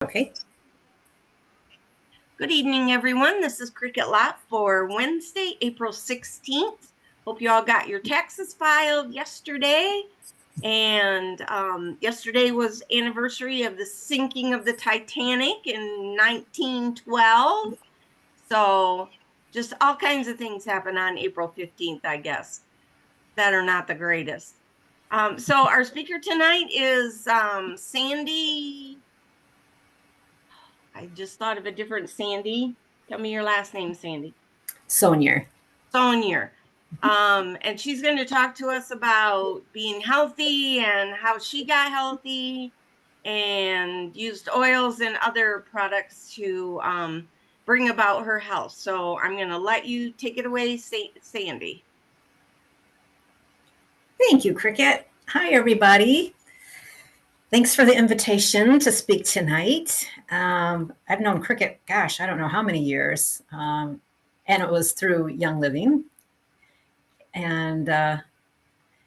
Okay. Good evening, everyone. This is Cricket Lot for Wednesday, April 16th. Hope you all got your taxes filed yesterday. And yesterday was anniversary of the sinking of the Titanic in 1912. So just all kinds of things happen on April 15th, I guess, that are not the greatest. So our speaker tonight is Sandy. I just thought of a different Sandy. Tell me your last name, Sandy. Sonier. Sonier. And she's going to talk to us about being healthy and how she got healthy and used oils and other products to bring about her health. So I'm going to let you take it away, Sandy. Thank you, Cricket. Hi, everybody. Thanks for the invitation to speak tonight. I've known Cricket, gosh, I don't know how many years, and it was through Young Living. And it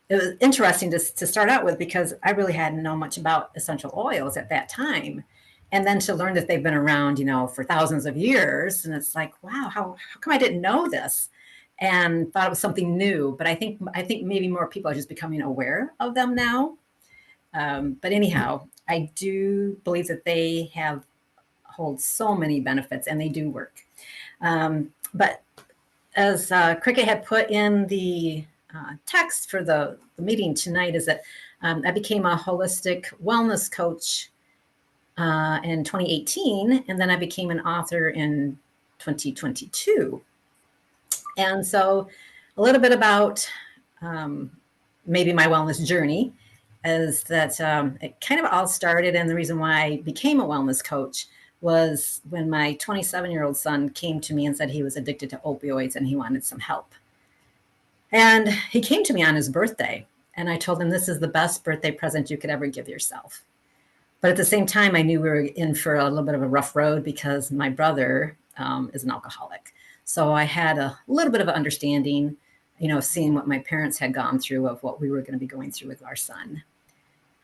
was interesting to start out with because I really hadn't known much about essential oils at that time. And then to learn that they've been around, for thousands of years. And it's like, wow, how come I didn't know this? And thought it was something new. But I think maybe more people are just becoming aware of them now. But anyhow, I do believe that they hold so many benefits and they do work. But as Cricket had put in the text for the meeting tonight, is that I became a holistic wellness coach in 2018, and then I became an author in 2022. And so a little bit about maybe my wellness journey is that it kind of all started, and the reason why I became a wellness coach was when my 27-year-old son came to me and said he was addicted to opioids and he wanted some help. And he came to me on his birthday, and I told him this is the best birthday present you could ever give yourself. But at the same time, I knew we were in for a little bit of a rough road because my brother is an alcoholic. So I had a little bit of an understanding, seeing what my parents had gone through of what we were going to be going through with our son.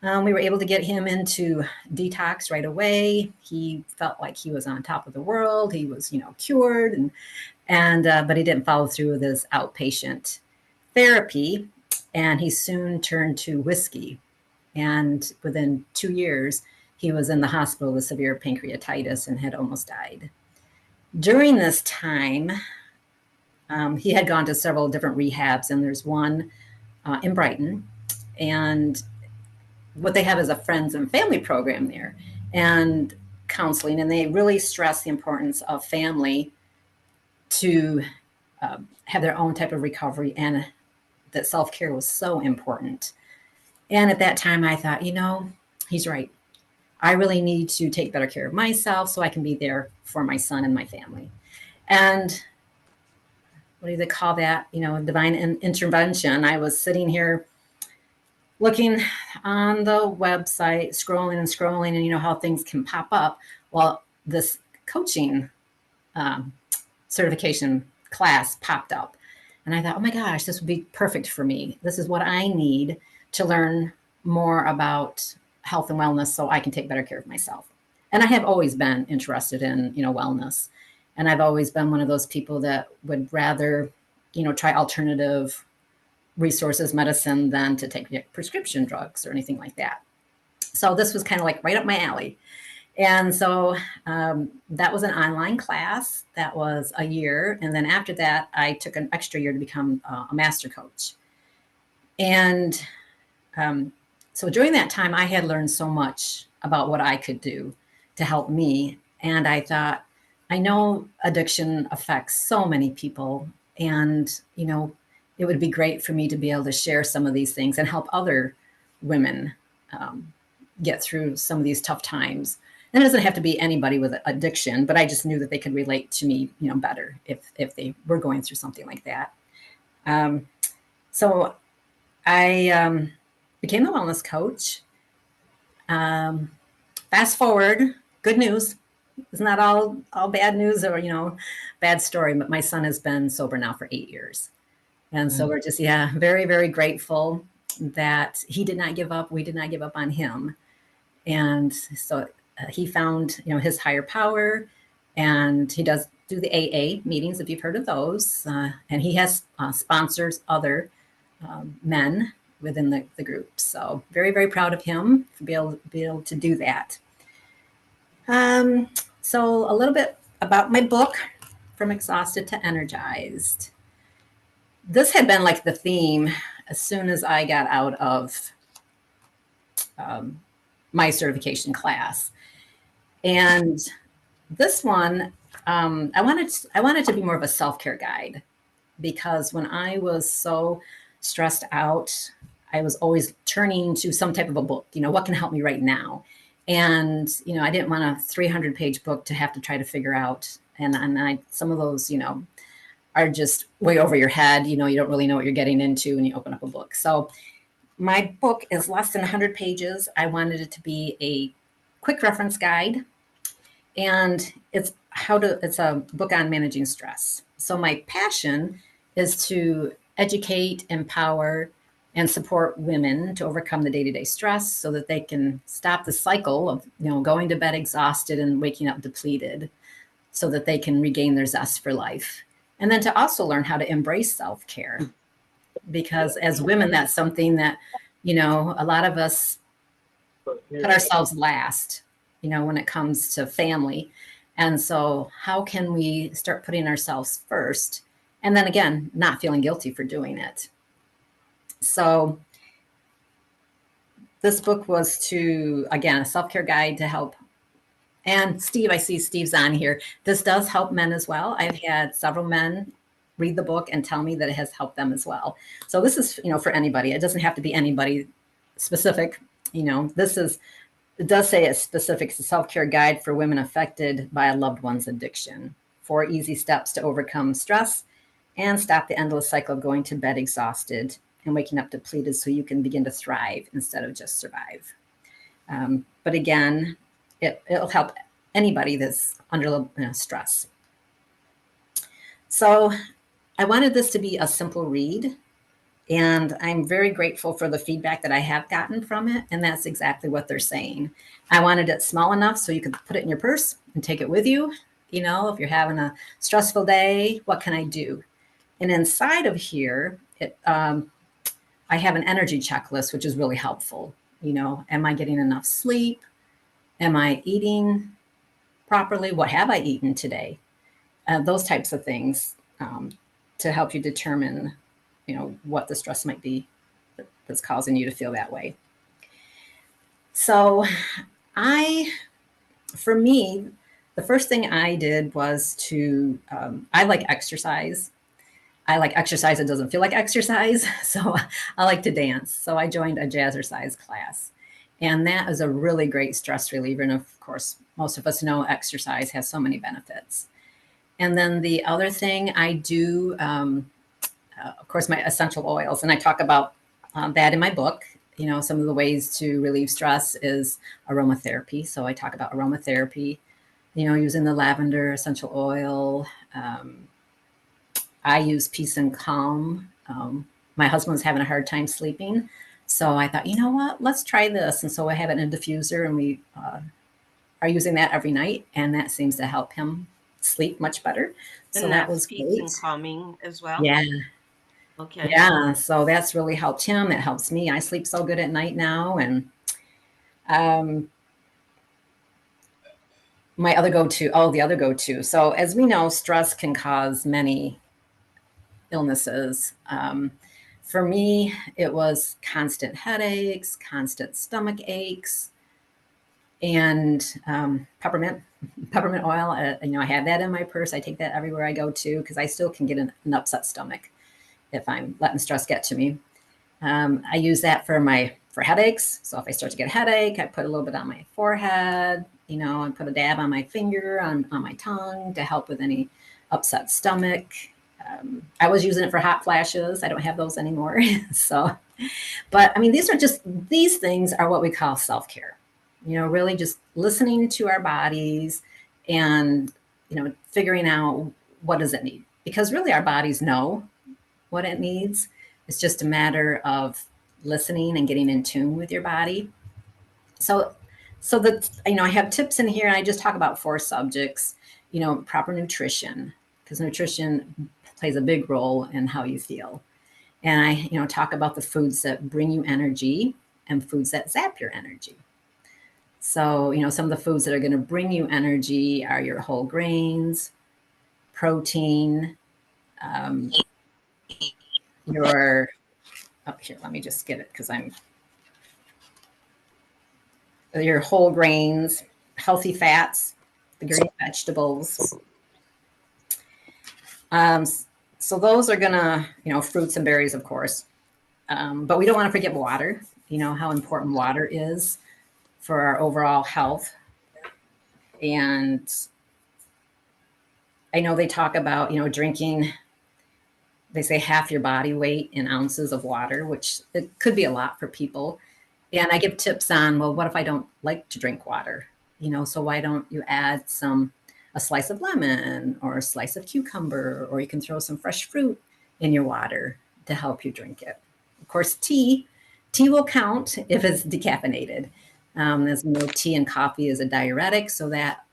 We were able to get him into detox right away. He felt like he was on top of the world. He was, cured, but he didn't follow through with his outpatient therapy, and he soon turned to whiskey. And within 2 years, he was in the hospital with severe pancreatitis and had almost died. During this time, he had gone to several different rehabs, and there's one in Brighton. And what they have is a friends and family program there and counseling. And they really stress the importance of family to have their own type of recovery, and that self-care was so important. And at that time, I thought, he's right. I really need to take better care of myself so I can be there for my son and my family. And what do they call that? Divine intervention. I was sitting here looking on the website, scrolling and scrolling, and how things can pop up. Well, this coaching certification class popped up. And I thought, oh my gosh, this would be perfect for me. This is what I need to learn more about health and wellness so I can take better care of myself. And I have always been interested in, wellness. And I've always been one of those people that would rather, try alternative resources, medicine, than to take prescription drugs or anything like that. So this was kind of like right up my alley. And so that was an online class. That was a year. And then after that, I took an extra year to become a master coach. And so during that time, I had learned so much about what I could do to help me. And I thought, I know addiction affects so many people. And, it would be great for me to be able to share some of these things and help other women get through some of these tough times. And it doesn't have to be anybody with addiction, but I just knew that they could relate to me, better if they were going through something like that. So I became a wellness coach. Fast forward, good news. It's not all bad news or, bad story, but my son has been sober now for 8 years. And so we're just, very, very grateful that he did not give up. We did not give up on him. And so he found, his higher power, and he does do the AA meetings, if you've heard of those. And he has sponsors other men within the group. So very, very proud of him to be able to do that. So a little bit about my book, From Exhausted to Energized. This had been like the theme as soon as I got out of my certification class. And this one, I wanted to be more of a self-care guide, because when I was so stressed out, I was always turning to some type of a book, what can help me right now? And, I didn't want a 300-page book to have to try to figure out. And some of those, are just way over your head. You don't really know what you're getting into when you open up a book. So my book is less than 100 pages. I wanted it to be a quick reference guide. And it's a book on managing stress. So my passion is to educate, empower, and support women to overcome the day-to-day stress so that they can stop the cycle of, going to bed exhausted and waking up depleted, so that they can regain their zest for life. And then to also learn how to embrace self-care, because as women, that's something that, a lot of us put ourselves last, when it comes to family. And so how can we start putting ourselves first? And then again, not feeling guilty for doing it. So this book was again, a self-care guide to help. And Steve, I see Steve's on here. This does help men as well. I've had several men read the book and tell me that it has helped them as well. So this is, for anybody. It doesn't have to be anybody specific. It does say it's specific to self-care guide for women affected by a loved one's addiction. 4 easy steps to overcome stress and stop the endless cycle of going to bed exhausted and waking up depleted, so you can begin to thrive instead of just survive. But again, it'll help anybody that's under stress. So I wanted this to be a simple read, and I'm very grateful for the feedback that I have gotten from it. And that's exactly what they're saying. I wanted it small enough so you could put it in your purse and take it with you. If you're having a stressful day, what can I do? And inside of here, I have an energy checklist, which is really helpful. Am I getting enough sleep? Am I eating properly? What have I eaten today? Those types of things to help you determine, what the stress might be that's causing you to feel that way. So for me, the first thing I did was I like exercise. I like exercise that doesn't feel like exercise. So I like to dance. So I joined a jazzercise class. And that is a really great stress reliever. And of course, most of us know exercise has so many benefits. And then the other thing I do, of course, my essential oils. And I talk about that in my book. Some of the ways to relieve stress is aromatherapy. So I talk about aromatherapy, using the lavender essential oil. I use Peace and Calm. My husband was having a hard time sleeping. So I thought, you know what, let's try this. And so I have it in a diffuser, and we are using that every night. And that seems to help him sleep much better. And so that was peace great. and calming as well. Yeah. Okay. Yeah. So that's really helped him. It helps me. I sleep so good at night now. And the other go-to. So as we know, stress can cause many illnesses. For me, it was constant headaches, constant stomach aches, and peppermint oil. I have that in my purse. I take that everywhere I go to, because I still can get an upset stomach if I'm letting stress get to me. I use that for headaches. So if I start to get a headache, I put a little bit on my forehead, and put a dab on my finger, on my tongue, to help with any upset stomach. I was using it for hot flashes. I don't have those anymore. But I mean, these things are what we call self-care, really just listening to our bodies and, figuring out what does it need, because really our bodies know what it needs. It's just a matter of listening and getting in tune with your body. So So that, I have tips in here and I just talk about 4 subjects, proper nutrition, because nutrition plays a big role in how you feel. And I, talk about the foods that bring you energy and foods that zap your energy. So, some of the foods that are going to bring you energy are your whole grains, protein, um, your, oh, here, let me just get it because your whole grains, healthy fats, the green vegetables. Um, so those are gonna, fruits and berries, of course. But we don't want to forget water. You know how important water is for our overall health. And I know they talk about, drinking, they say half your body weight in ounces of water, which it could be a lot for people. And I give tips on, well, what if I don't like to drink water? So why don't you add a slice of lemon or a slice of cucumber, or you can throw some fresh fruit in your water to help you drink it. Of course, tea will count if it's decaffeinated. As we know, tea and coffee is a diuretic, so that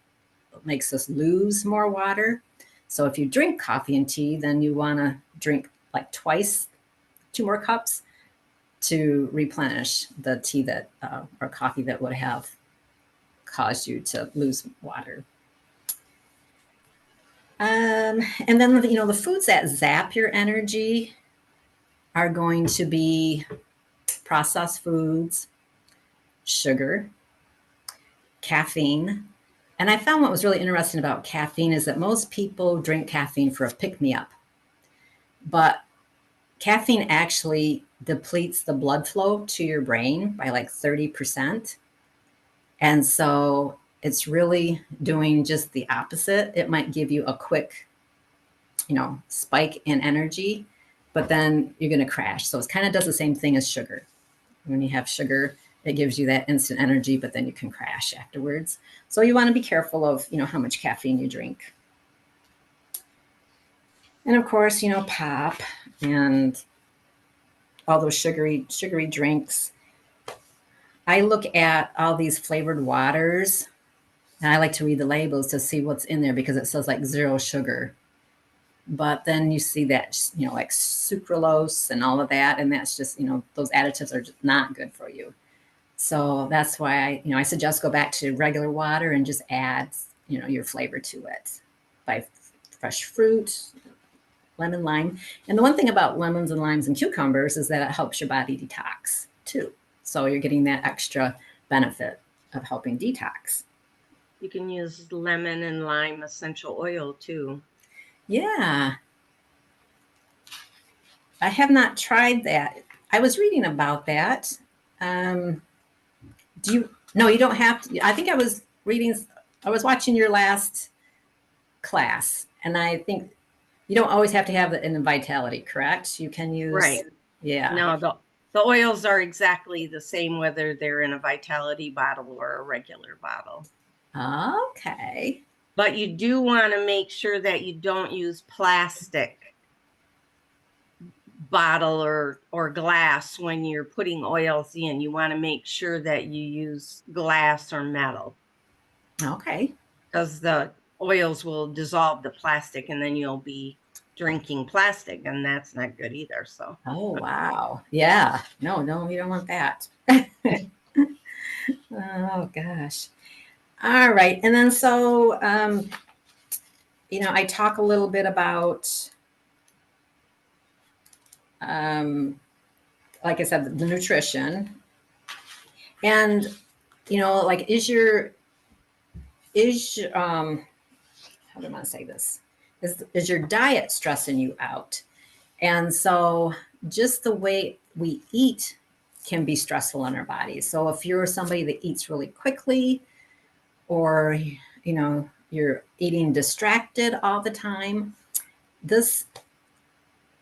makes us lose more water. So if you drink coffee and tea, then you want to drink like twice, 2 more cups to replenish the tea that or coffee that would have caused you to lose water. And then, the foods that zap your energy are going to be processed foods, sugar, caffeine. And I found what was really interesting about caffeine is that most people drink caffeine for a pick-me-up. But caffeine actually depletes the blood flow to your brain by like 30%. And so it's really doing just the opposite. It might give you a quick, spike in energy, but then you're going to crash. So it kind of does the same thing as sugar. When you have sugar, it gives you that instant energy, but then you can crash afterwards. So you want to be careful of, how much caffeine you drink. And of course, pop and all those sugary drinks. I look at all these flavored waters and I like to read the labels to see what's in there because it says like 0 sugar. But then you see that, like sucralose and all of that. And that's just, those additives are just not good for you. So that's why I suggest go back to regular water and just add, your flavor to it by fresh fruit, lemon, lime. And the one thing about lemons and limes and cucumbers is that it helps your body detox too. So you're getting that extra benefit of helping detox. You can use lemon and lime essential oil too. Yeah. I have not tried that. I was reading about that. No, you don't have to. I think I was watching your last class, and I think you don't always have to have it in the Vitality, correct? You can use, right. Yeah. No, the oils are exactly the same whether they're in a Vitality bottle or a regular bottle. Okay. But you do want to make sure that you don't use plastic bottle or glass when you're putting oils in. You want to make sure that you use glass or metal. Okay. Because the oils will dissolve the plastic and then you'll be drinking plastic, and that's not good either. So Oh, wow. Yeah. No, you don't want that. Oh gosh. All right. And then so I talk a little bit about like I said, the nutrition. And like how do I want to say this? Is your diet stressing you out? And so just the way we eat can be stressful on our bodies. So if you're somebody that eats really quickly, or you're eating distracted all the time, this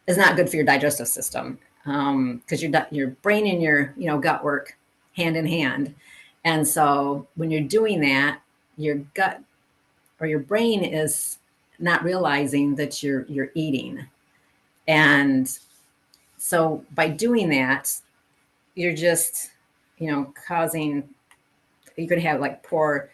is not good for your digestive system, because your brain and your gut work hand in hand. And so when you're doing that, your gut or your brain is not realizing that you're eating. And so by doing that, you're just causing you're going to have like poor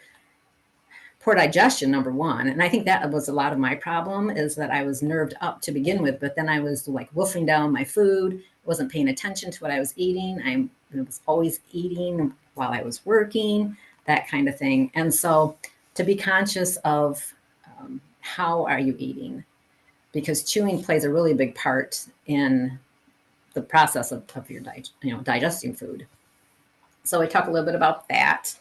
digestion, number one. And I think that was a lot of my problem, is that I was nerved up to begin with, but then I was like wolfing down my food, wasn't paying attention to what I was eating. I was always eating while I was working, that kind of thing. And so to be conscious of how are you eating, because chewing plays a really big part in the process of your digesting food. So we talk a little bit about that.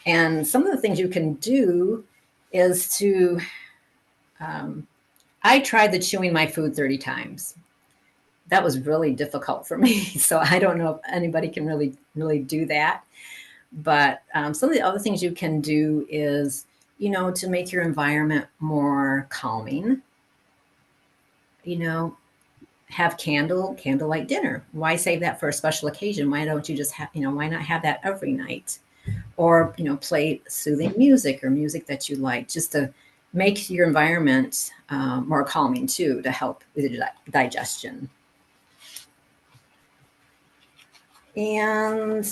And some of the things you can do is to, I tried the chewing my food 30 times. That was really difficult for me. So I don't know if anybody can really do that. But some of the other things you can do is, to make your environment more calming, have candlelight dinner. Why save that for a special occasion? Why don't you just have, why not have that every night? Or, play soothing music or music that you like, just to make your environment more calming too, to help with digestion. And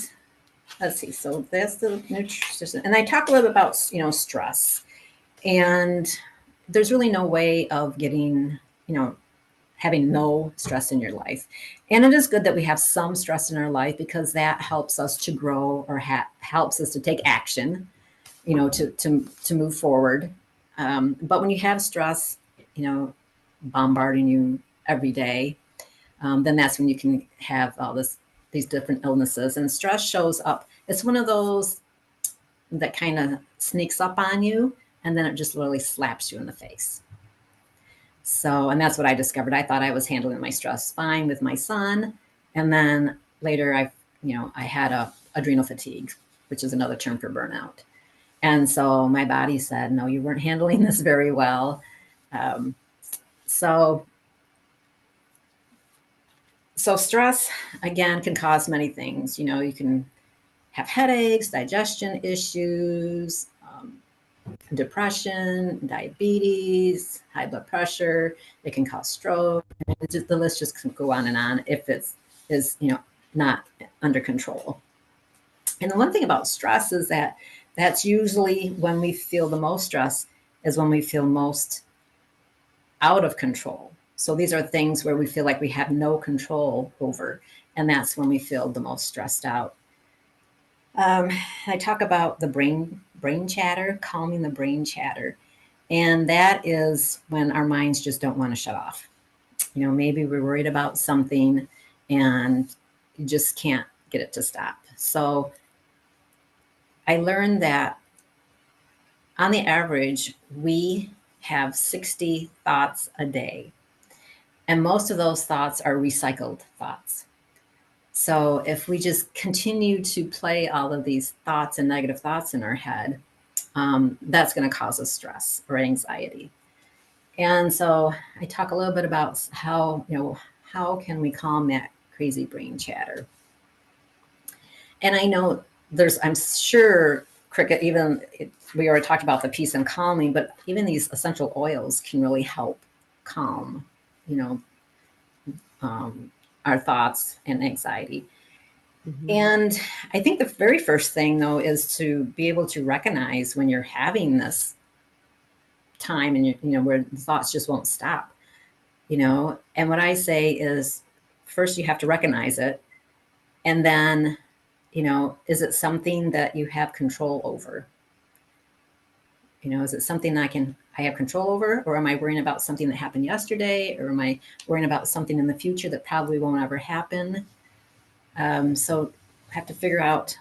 let's see, so that's the nutrition. And I talk a little bit about, stress. And there's really no way of getting, having no stress in your life. And it is good that we have some stress in our life, because that helps us to grow, or helps us to take action, to move forward. But when you have stress, bombarding you every day, then that's when you can have all these different illnesses. And stress shows up. It's one of those that kind of sneaks up on you, and then it just literally slaps you in the face. So, and that's what I discovered. I thought I was handling my stress fine with my son. And then later I had adrenal fatigue, which is another term for burnout. And so my body said, no, you weren't handling this very well. So stress, again, can cause many things. You can have headaches, digestion issues, depression, diabetes, high blood pressure. It can cause stroke. The list just can go on and on if is not under control. And the one thing about stress is that that's usually when we feel the most stress, is when we feel most out of control. So these are things where we feel like we have no control over, and that's when we feel the most stressed out. I talk about the brain chatter, calming the brain chatter. And that is when our minds just don't want to shut off. Maybe we're worried about something and you just can't get it to stop. So I learned that on the average, we have 60 thoughts a day. And most of those thoughts are recycled thoughts. So if we just continue to play all of these thoughts and negative thoughts in our head, that's going to cause us stress or anxiety. And so I talk a little bit about how can we calm that crazy brain chatter. And I know I'm sure, Cricket, we already talked about the peace and calming, but even these essential oils can really help calm, our thoughts and anxiety. Mm-hmm. And I think the very first thing, though, is to be able to recognize when you're having this time and where the thoughts just won't stop, and what I say is, first you have to recognize it. And then, is it something that you have control over? Is it something that I have control over, or am I worrying about something that happened yesterday, or am I worrying about something in the future that probably won't ever happen? So I have to figure out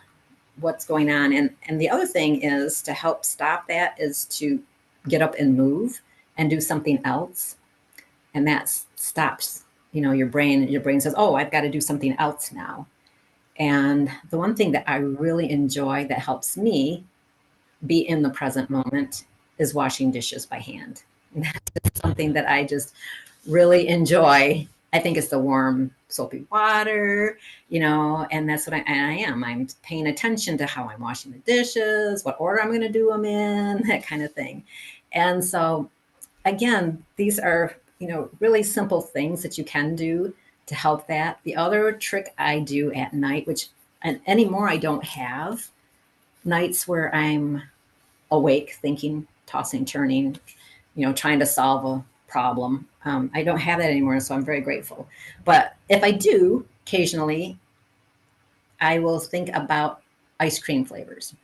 what's going on. And the other thing is, to help stop that, is to get up and move and do something else. And that stops, your brain says, oh, I've got to do something else now. And the one thing that I really enjoy that helps me be in the present moment is washing dishes by hand. And that's something that I just really enjoy. I think it's the warm, soapy water, and that's what I am. I'm paying attention to how I'm washing the dishes, what order I'm going to do them in, that kind of thing. And so, again, these are, really simple things that you can do to help that. The other trick I do at night, which and anymore I don't have, nights where I'm awake, thinking, tossing, turning, trying to solve a problem. I don't have that anymore, so I'm very grateful. But if I do, occasionally, I will think about ice cream flavors.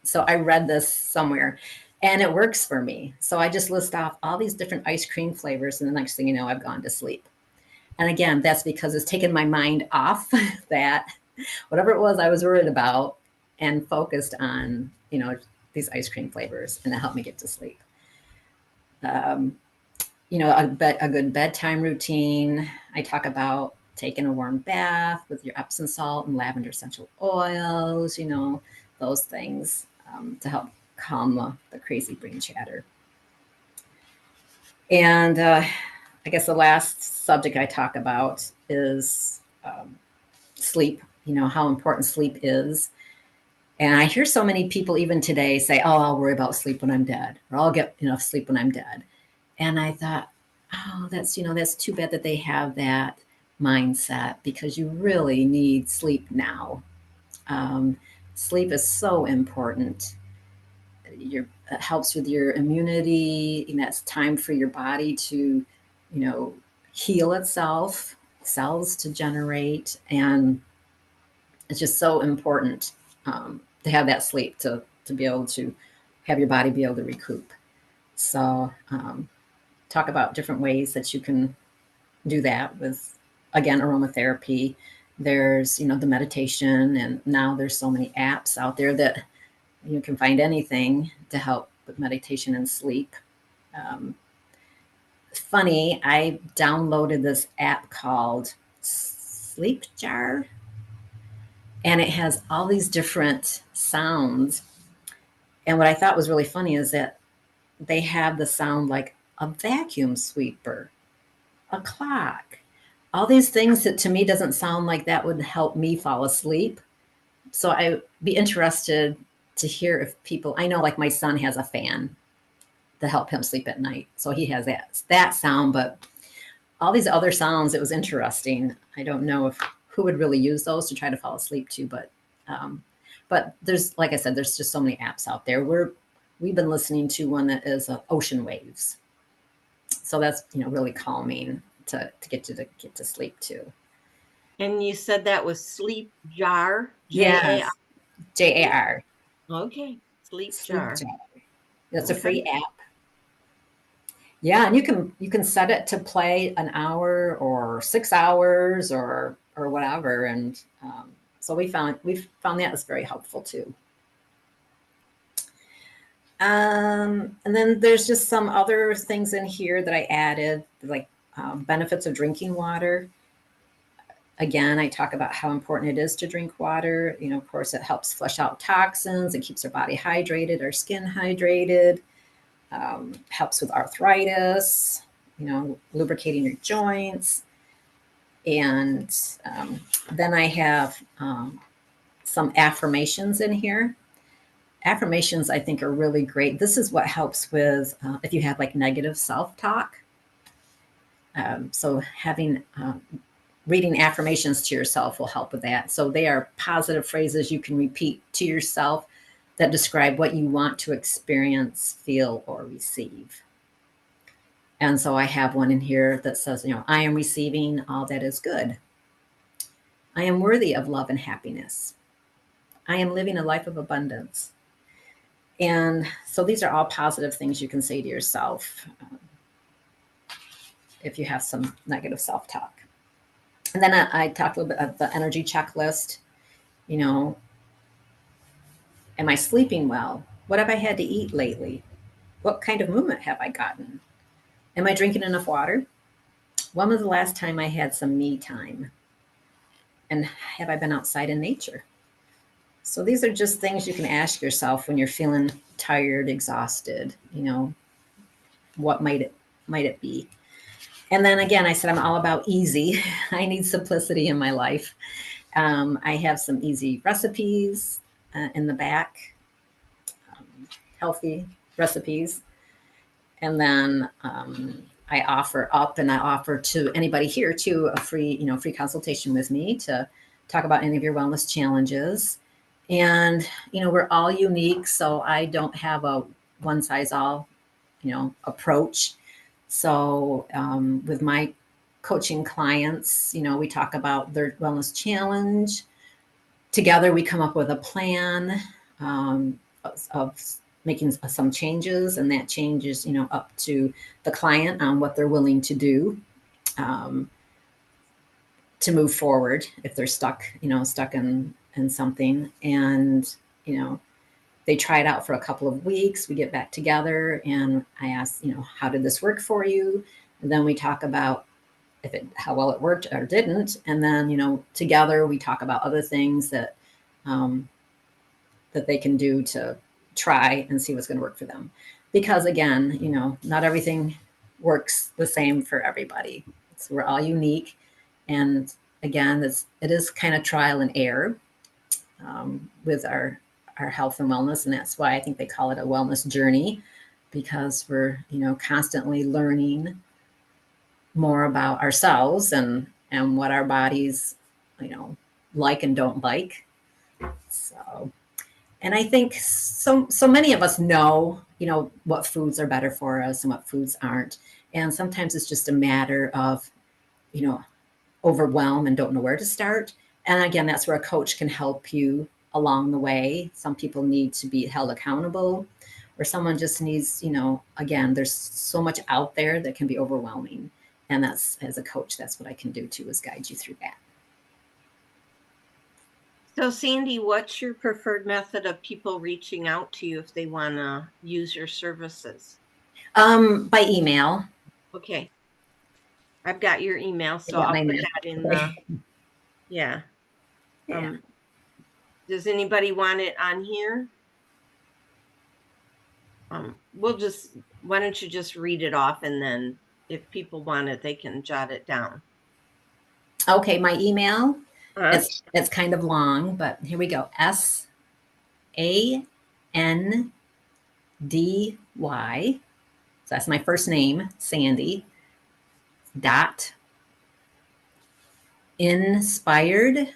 So I read this somewhere and it works for me. So I just list off all these different ice cream flavors, and the next thing you know, I've gone to sleep. And again, that's because it's taken my mind off that whatever it was I was worried about and focused on, these ice cream flavors, and it helped me get to sleep. Um, a good bedtime routine. I talk about taking a warm bath with your Epsom salt and lavender essential oils, those things to help calm the crazy brain chatter. And I guess the last subject I talk about is sleep, how important sleep is. And I hear so many people even today say, oh, I'll worry about sleep when I'm dead, or I'll get enough sleep when I'm dead. And I thought, oh, that's too bad that they have that mindset, because you really need sleep now. Um, Sleep is so important. It helps with your immunity, and that's time for your body to, you know, heal itself, cells to generate, and it's just so important to have that sleep to be able to have your body be able to recoup. So, talk about different ways that you can do that with, again, aromatherapy. There's, the meditation, and now there's so many apps out there that you can find anything to help with meditation and sleep. Um, Funny, I downloaded this app called Sleep Jar, and it has all these different sounds. And what I thought was really funny is that they have the sound like a vacuum sweeper, a clock, all these things that to me doesn't sound like that would help me fall asleep. So I'd be interested to hear if people, I know like my son has a fan to help him sleep at night. So he has that sound, but all these other sounds, it was interesting. I don't know if who would really use those to try to fall asleep to, um, but there's, like I said, there's just so many apps out there. We've been listening to one that is ocean waves, so that's really calming to get to sleep too. And you said that was Sleep Jar, Jar. Yes, JAR, Okay, Sleep Sleep Jar. Jar. That's a Okay. free app. Yeah, and you can set it to play an hour or 6 hours or whatever, and so we've found that is very helpful too. And then there's just some other things in here that I added, like benefits of drinking water. Again, I talk about how important it is to drink water. Of course, it helps flush out toxins. It keeps our body hydrated, our skin hydrated. Helps with arthritis. Lubricating your joints. And then I have some affirmations in here. Affirmations, I think, are really great. This is what helps with if you have like negative self-talk. So having reading affirmations to yourself will help with that. So they are positive phrases you can repeat to yourself that describe what you want to experience, feel, or receive. And so I have one in here that says, I am receiving all that is good. I am worthy of love and happiness. I am living a life of abundance. And so these are all positive things you can say to yourself if you have some negative self-talk. And then I talked a little bit of the energy checklist. You know, am I sleeping well? What have I had to eat lately? What kind of movement have I gotten? Am I drinking enough water? When was the last time I had some me time? And have I been outside in nature? So these are just things you can ask yourself when you're feeling tired, exhausted. What might it be? And then again, I said I'm all about easy. I need simplicity in my life. I have some easy recipes in the back, healthy recipes. And then I offer to anybody here too a free consultation with me to talk about any of your wellness challenges. And, we're all unique. So I don't have a one size all, approach. So with my coaching clients, we talk about their wellness challenge. Together, we come up with a plan of making some changes, and that changes, up to the client on what they're willing to do um, to move forward if they're stuck in something. And, you know, they try it out for a couple of weeks. We get back together and I ask, how did this work for you? And then we talk about how well it worked or didn't. And then, together we talk about other things um, that they can do to try and see what's going to work for them. Because again, not everything works the same for everybody. So we're all unique. And again, it is kind of trial and error with our health and wellness. And that's why I think they call it a wellness journey, because we're, constantly learning more about ourselves and what our bodies, like and don't like. So, and I think so many of us know, what foods are better for us and what foods aren't. And sometimes it's just a matter of, you know, overwhelm and don't know where to start. And again, that's where a coach can help you along the way. Some people need to be held accountable, or someone just needs, again, there's so much out there that can be overwhelming. And that's, as a coach, that's what I can do too, is guide you through that. So Sandy, what's your preferred method of people reaching out to you if they want to use your services? By email. Okay. I've got your email, so Yeah, I'll my put email. that in the, yeah. Yeah. Does anybody want it on here? Why don't you just read it off, and then if people want it, they can jot it down. Okay, my email. It's kind of long, but here we go. SANDY. So that's my first name, Sandy. Dot inspired.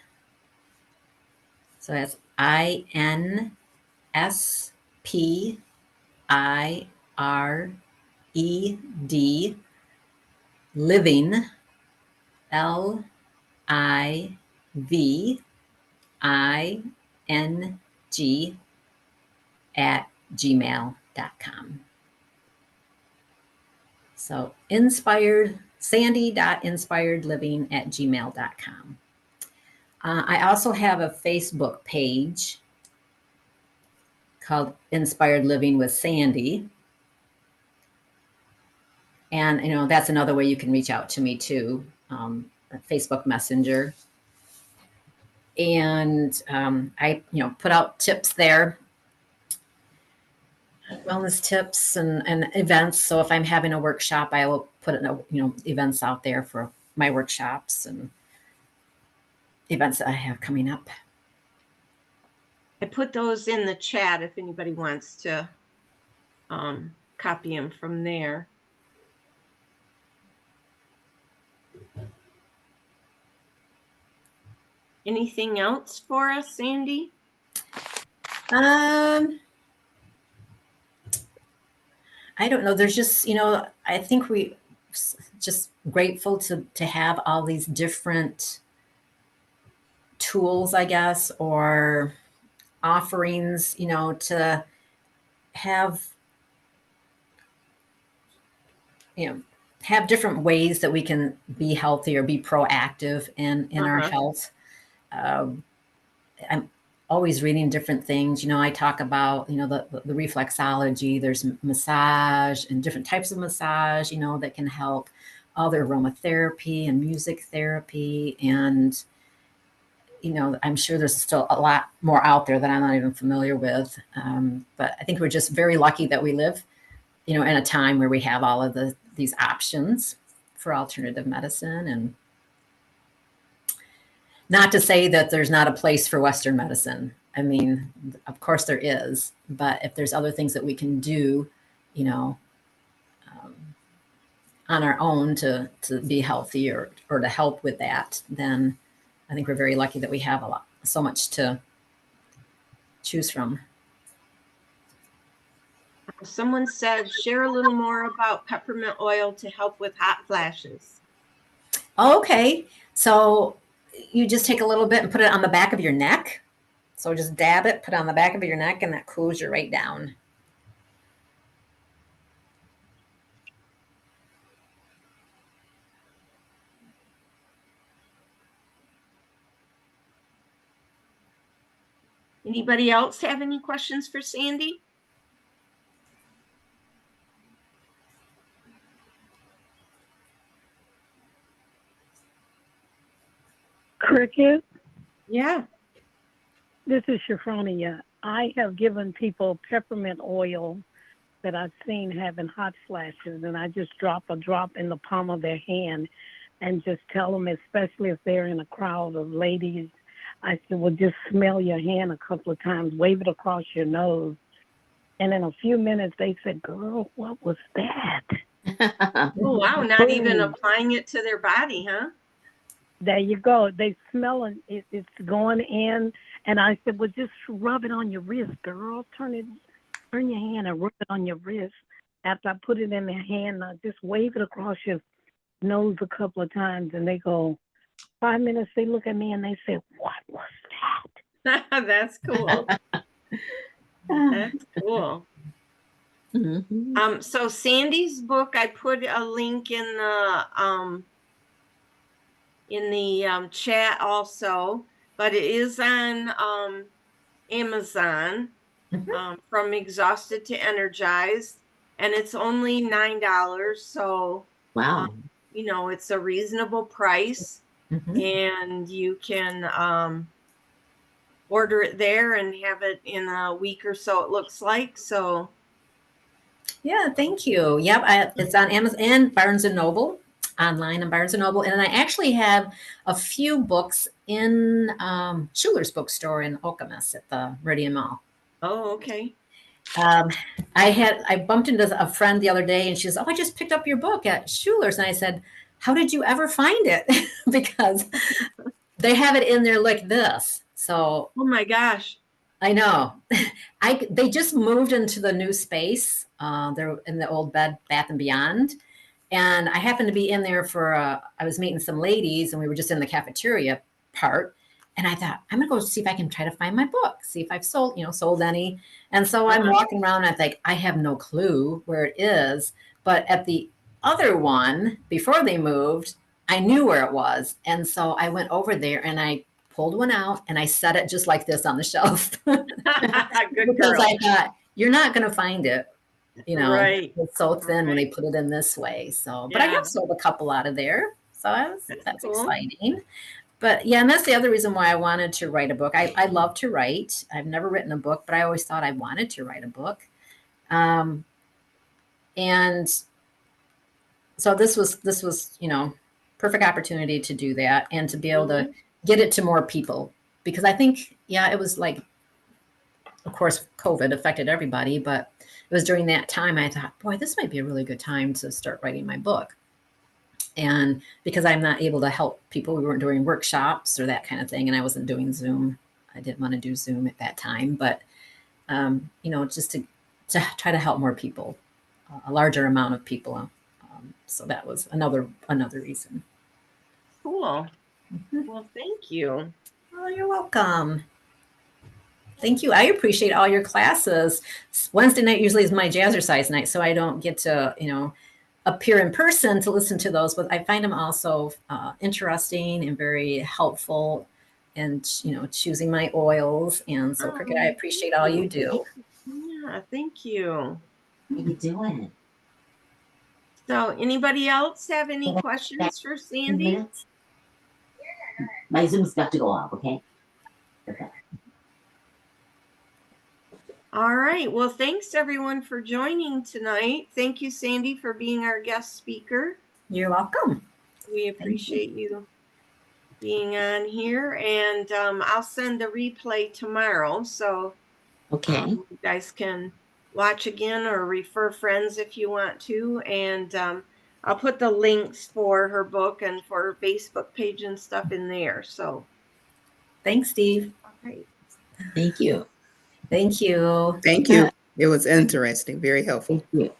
So that's INSPIRED. Living. LIVING at gmail.com. So sandy.inspiredliving at gmail.com. I also have a Facebook page called Inspired Living with Sandy. And, that's another way you can reach out to me too, Facebook Messenger. And I, put out tips there, wellness tips and events. So if I'm having a workshop, I will put events out there for my workshops and events that I have coming up. I put those in the chat if anybody wants to copy them from there. Anything else for us, Sandy? I don't know. There's just, I think we just grateful to have all these different tools, I guess, or offerings, to have, have different ways that we can be healthy or be proactive in our health. I'm always reading different things. I talk about, the reflexology, there's massage and different types of massage, that can help, other aromatherapy and music therapy. And, I'm sure there's still a lot more out there that I'm not even familiar with. But I think we're just very lucky that we live, in a time where we have all of these options for alternative medicine. And not to say that there's not a place for Western medicine. I mean, of course there is, but if there's other things that we can do, on our own to be healthy or to help with that, then I think we're very lucky that we have so much to choose from. Someone said, share a little more about peppermint oil to help with hot flashes. Okay, so you just take a little bit and put it on the back of your neck. So just dab it, put it on the back of your neck, and that cools you right down. Anybody else have any questions for Sandy? Cricket, Yeah. this is Shafronia. I have given people peppermint oil that I've seen having hot flashes, and I just drop a drop in the palm of their hand and just tell them, especially if they're in a crowd of ladies, I said, well, just smell your hand a couple of times, wave it across your nose. And in a few minutes, they said, girl, what was that? Oh, wow. Not even applying it to their body, huh? There you go. They smell it. It's going in. And I said, well, just rub it on your wrist, girl. Turn your hand and rub it on your wrist. After I put it in their hand, I just wave it across your nose a couple of times. And they go, 5 minutes, they look at me and they say, what was that? That's cool. That's cool. Mm-hmm. So Sandy's book, I put a link in the chat also, but it is on Amazon, From Exhausted to Energized, and it's only $9. So Wow. you know, it's a reasonable price, and you can order it there and have it in a week or so, it looks like. So Yeah, thank you. Yep, it's on Amazon and Barnes and Noble, online on Barnes and Noble. And I actually have a few books in Schuler's bookstore in Okemos at the Meridian Mall. Oh, okay. I bumped into a friend the other day and she says, oh, I just picked up your book at Schuler's. And I said, how did you ever find it? Because they have it in there like this. So, oh my gosh. I know. They just moved into the new space. They're in the old Bed Bath and Beyond. And I happened to be in there I was meeting some ladies and we were just in the cafeteria part. And I thought, I'm gonna go see if I can try to find my book, see if I've sold any. And so I'm walking around and I think, I have no clue where it is. But at the other one, before they moved, I knew where it was. And so I went over there and I pulled one out and I set it just like this on the shelf. Good because girl. I thought, you're not gonna find it. Right. It's so thin when they put it in this way. So, but I have sold a couple out of there. So that's cool. Exciting. But yeah, and that's the other reason why I wanted to write a book. I love to write. I've never written a book, but I always thought I wanted to write a book. And so this was, perfect opportunity to do that and to be able to get it to more people. Because I think, it was like, of course, COVID affected everybody, but it was during that time I thought, boy, this might be a really good time to start writing my book. And because I'm not able to help people, we weren't doing workshops or that kind of thing. And I wasn't doing Zoom. I didn't want to do Zoom at that time, but, just to try to help more people, a larger amount of people. So that was another reason. Cool. Well, thank you. Oh, you're welcome. Thank you. I appreciate all your classes. Wednesday night usually is my jazzercise night, so I don't get to, appear in person to listen to those, but I find them also interesting and very helpful and, choosing my oils. And so, Cricket, I appreciate all you do. Yeah, thank you. How you doing? So anybody else have any questions for Sandy? My Zoom's about to go off, okay? Okay. All right. Well, thanks everyone for joining tonight. Thank you, Sandy, for being our guest speaker. You're welcome. We appreciate you being on here, and I'll send a replay tomorrow. So okay, you guys can watch again or refer friends if you want to. And I'll put the links for her book and for her Facebook page and stuff in there. So thanks, Steve. all right. Thank you. Thank you. Thank you. It was interesting, very helpful. Thank you.